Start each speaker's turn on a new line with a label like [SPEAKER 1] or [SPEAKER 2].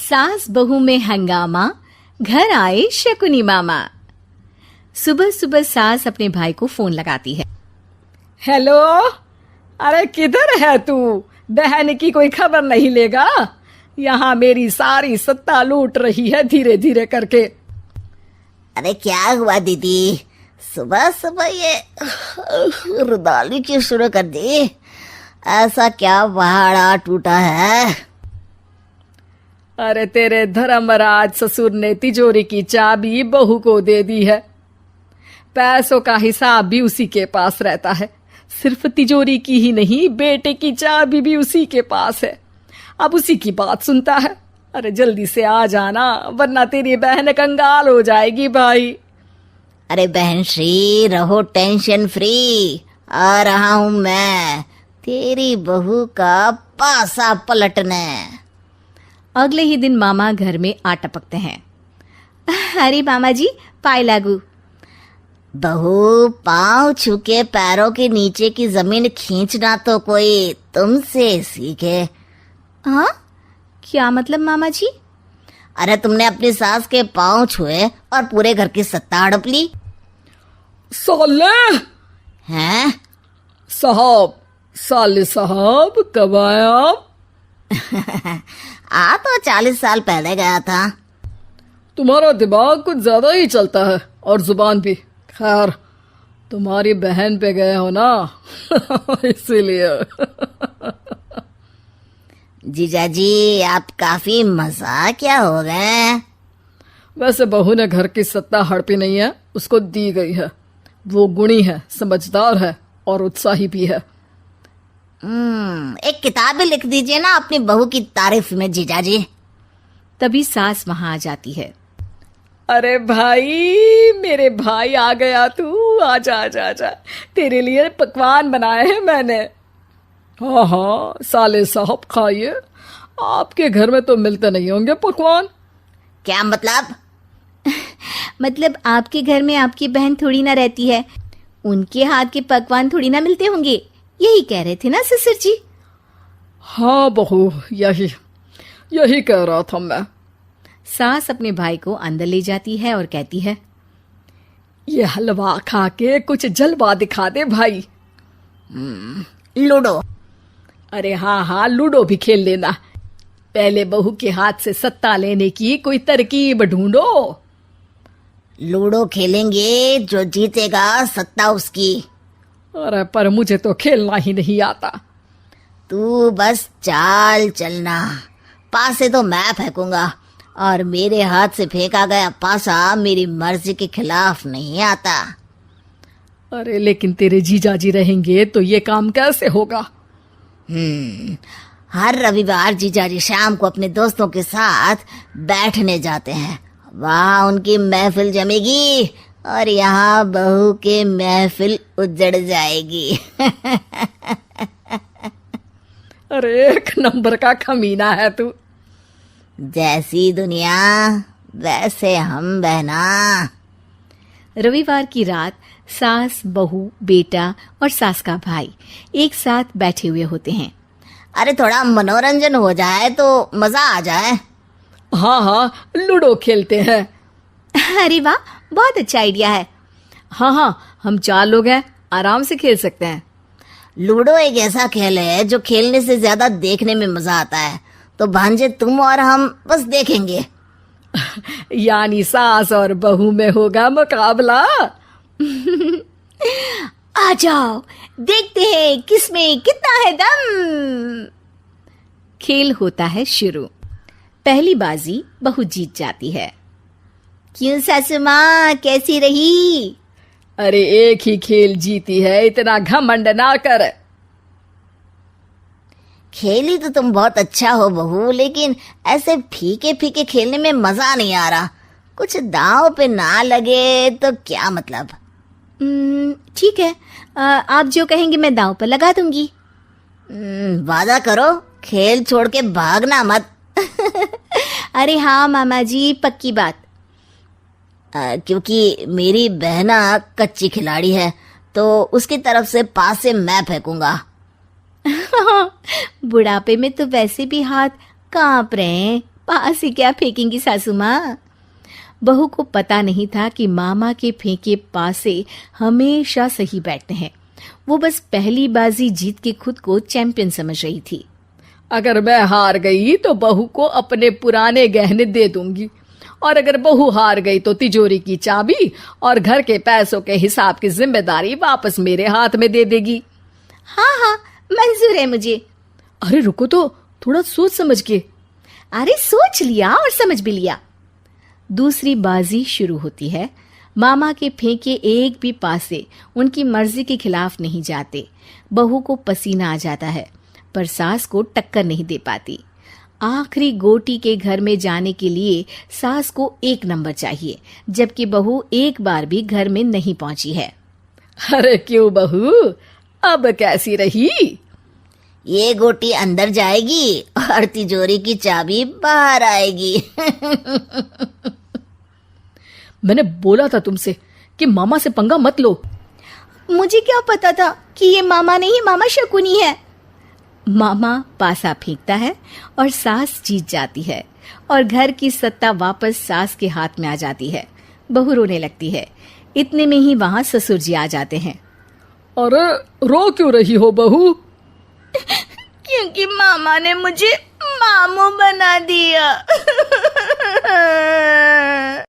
[SPEAKER 1] सास बहू में हंगामा, घर आए शकुनी मामा। सुबह सुबह सास अपने भाई को फोन लगाती है।
[SPEAKER 2] हेलो, अरे किधर है तू? बहन की कोई खबर नहीं लेगा? यहाँ मेरी सारी सत्ता लूट रही है धीरे धीरे करके।
[SPEAKER 3] अरे क्या हुआ दीदी, सुबह सुबह ये रुदाली क्यों शुरू कर दी? ऐसा क्या पहाड़ा टूटा है?
[SPEAKER 2] अरे तेरे धर्मराज ससुर ने तिजोरी की चाबी बहू को दे दी है। पैसों का हिसाब भी उसी के पास रहता है। सिर्फ तिजोरी की ही नहीं, बेटे की चाबी भी उसी के पास है। अब उसी की बात सुनता है। अरे जल्दी से आ जाना, वरना तेरी बहन कंगाल हो जाएगी भाई।
[SPEAKER 3] अरे बहन श्री, रहो टेंशन फ्री। आ रहा हूं मैं, तेरी बहू का पासा पलटने।
[SPEAKER 1] अगले ही दिन मामा घर में आ टपकते हैं। अरे मामा जी, पाए लागू।
[SPEAKER 3] बहू, पाँव छूके पैरों के नीचे की जमीन खींचना तो कोई तुमसे सीखे।
[SPEAKER 1] हाँ, क्या मतलब मामा जी?
[SPEAKER 3] अरे तुमने अपनी सास के पाँव छुए और पूरे घर की सत्ता हड़प ली।
[SPEAKER 2] साले
[SPEAKER 3] हैं?
[SPEAKER 2] साले साहब कब आए आप?
[SPEAKER 3] आ तो 40 साल पहले गया था।
[SPEAKER 2] तुम्हारा दिमाग कुछ ज्यादा ही चलता है और जुबान भी। खैर, तुम्हारी बहन पे गए हो ना इसीलिए।
[SPEAKER 3] जीजाजी, आप काफी मजाकिया हो गए।
[SPEAKER 2] वैसे बहू ने घर की सत्ता हड़पी नहीं है, उसको दी गई है। वो गुणी है, समझदार है और उत्साही भी है।
[SPEAKER 3] एक किताब भी लिख दीजिए ना अपनी बहू की तारीफ में जीजाजी।
[SPEAKER 1] तभी सास वहां आ जाती है।
[SPEAKER 2] अरे भाई, मेरे भाई आ गया तू। आजा आजा आजा, तेरे लिए पकवान बनाए हैं मैंने। हाँ हाँ साले साहब, खाइए। आपके घर में तो मिलते नहीं होंगे पकवान।
[SPEAKER 3] क्या मतलब?
[SPEAKER 1] मतलब आपके घर में आपकी बहन थोड़ी ना रहती है, उनके हाथ के पकवान थोड़ी ना मिलते होंगे, यही कह रहे थे ना ससुर जी?
[SPEAKER 2] हाँ बहू, यही कह रहा था मैं।
[SPEAKER 1] सास अपने भाई को अंदर ले जाती है और कहती है,
[SPEAKER 2] ये हलवा खा के कुछ जलवा दिखा दे भाई।
[SPEAKER 3] लूडो।
[SPEAKER 2] अरे हाँ हाँ, लूडो भी खेल लेना। पहले बहू के हाथ से सत्ता लेने की कोई तरकीब ढूंढो।
[SPEAKER 3] लूडो खेलेंगे, जो जीतेगा सत्ता उसकी।
[SPEAKER 2] अरे पर मुझे तो खेलना ही नहीं आता।
[SPEAKER 3] तू बस चाल चलना, पासे तो मैं फेंकूंगा और मेरे हाथ से फेंका गया पासा मेरी मर्जी के खिलाफ नहीं आता।
[SPEAKER 2] अरे लेकिन तेरे जीजाजी रहेंगे तो ये काम कैसे होगा?
[SPEAKER 3] हर रविवार जीजाजी शाम को अपने दोस्तों के साथ बैठने जाते हैं। वहाँ उनकी महफिल जमेगी और यहाँ बहू के महफिल उजड़ जाएगी।
[SPEAKER 2] अरे एक नंबर का कमीना है तू।
[SPEAKER 3] जैसी दुनिया वैसे हम बहना।
[SPEAKER 1] रविवार की रात सास, बहू, बेटा और सास का भाई एक साथ बैठे हुए होते हैं।
[SPEAKER 3] अरे थोड़ा मनोरंजन हो जाए तो मजा आ जाए।
[SPEAKER 2] हाँ हाँ, लूडो खेलते हैं।
[SPEAKER 1] अरे वाह, बहुत अच्छा आइडिया है।
[SPEAKER 2] हाँ हाँ, हम 4 लोग हैं, आराम से खेल सकते हैं।
[SPEAKER 3] लूडो एक ऐसा खेल है जो खेलने से ज्यादा देखने में मजा आता है। तो भांजे तुम और हम बस देखेंगे।
[SPEAKER 2] यानी सास और बहू में होगा मुकाबला।
[SPEAKER 1] आ जाओ, देखते हैं किसमें कितना है दम। खेल होता है शुरू। पहली बाजी बहू जीत जाती है।
[SPEAKER 3] क्यों सासू माँ, कैसी रही?
[SPEAKER 2] अरे एक ही खेल जीती है, इतना घमंड ना कर।
[SPEAKER 3] खेली तो तुम बहुत अच्छा हो बहू, लेकिन ऐसे फीके फीके खेलने में मजा नहीं आ रहा। कुछ दांव पे ना लगे तो क्या मतलब?
[SPEAKER 1] ठीक है, आप जो कहेंगे मैं दांव पर लगा दूंगी।
[SPEAKER 3] वादा करो, खेल छोड़ के भागना मत।
[SPEAKER 1] अरे हाँ मामा जी, पक्की बात।
[SPEAKER 3] क्योंकि मेरी बहना कच्ची खिलाड़ी है, तो उसकी तरफ से पास से मैं फेंकूंगा।
[SPEAKER 1] बुढ़ापे में तो वैसे भी हाथ कांप रहे हैं, पास ही क्या फेंकेंगी सासू माँ। बहू को पता नहीं था कि मामा के फेंके पासे हमेशा सही बैठते हैं। वो बस पहली बाजी जीत के खुद को चैंपियन समझ रही थी।
[SPEAKER 2] अगर मैं हार गई तो बहू को अपने पुराने गहने दे दूंगी, और अगर बहू हार गई तो तिजोरी की चाबी और घर के पैसों के हिसाब की जिम्मेदारी वापस मेरे हाथ में दे देगी।
[SPEAKER 1] हाँ हाँ, मंजूर है मुझे।
[SPEAKER 2] अरे रुको तो, थोड़ा सोच समझ के।
[SPEAKER 1] अरे सोच लिया और समझ भी लिया। दूसरी बाजी शुरू होती है। मामा के फेंके एक भी पासे उनकी मर्जी के खिलाफ नहीं जाते। बहू को पसीना आ जाता है, पर सास को टक्कर नहीं दे पाती। आखिरी गोटी के घर में जाने के लिए सास को 1 नंबर चाहिए, जबकि बहू एक बार भी घर में नहीं पहुंची है।
[SPEAKER 2] अरे क्यों बहू, अब कैसी रही?
[SPEAKER 3] ये गोटी अंदर जाएगी और तिजोरी की चाबी बाहर आएगी।
[SPEAKER 2] मैंने बोला था तुमसे कि मामा से पंगा मत लो।
[SPEAKER 1] मुझे क्या पता था कि ये मामा नहीं, मामा शकुनी है। मामा पासा फेंकता है और सास जीत जाती है और घर की सत्ता वापस सास के हाथ में आ जाती है। बहू रोने लगती है। इतने में ही वहां ससुर जी आ जाते हैं।
[SPEAKER 2] अरे रो क्यों रही हो बहू?
[SPEAKER 1] क्योंकि मामा ने मुझे मामू बना दिया।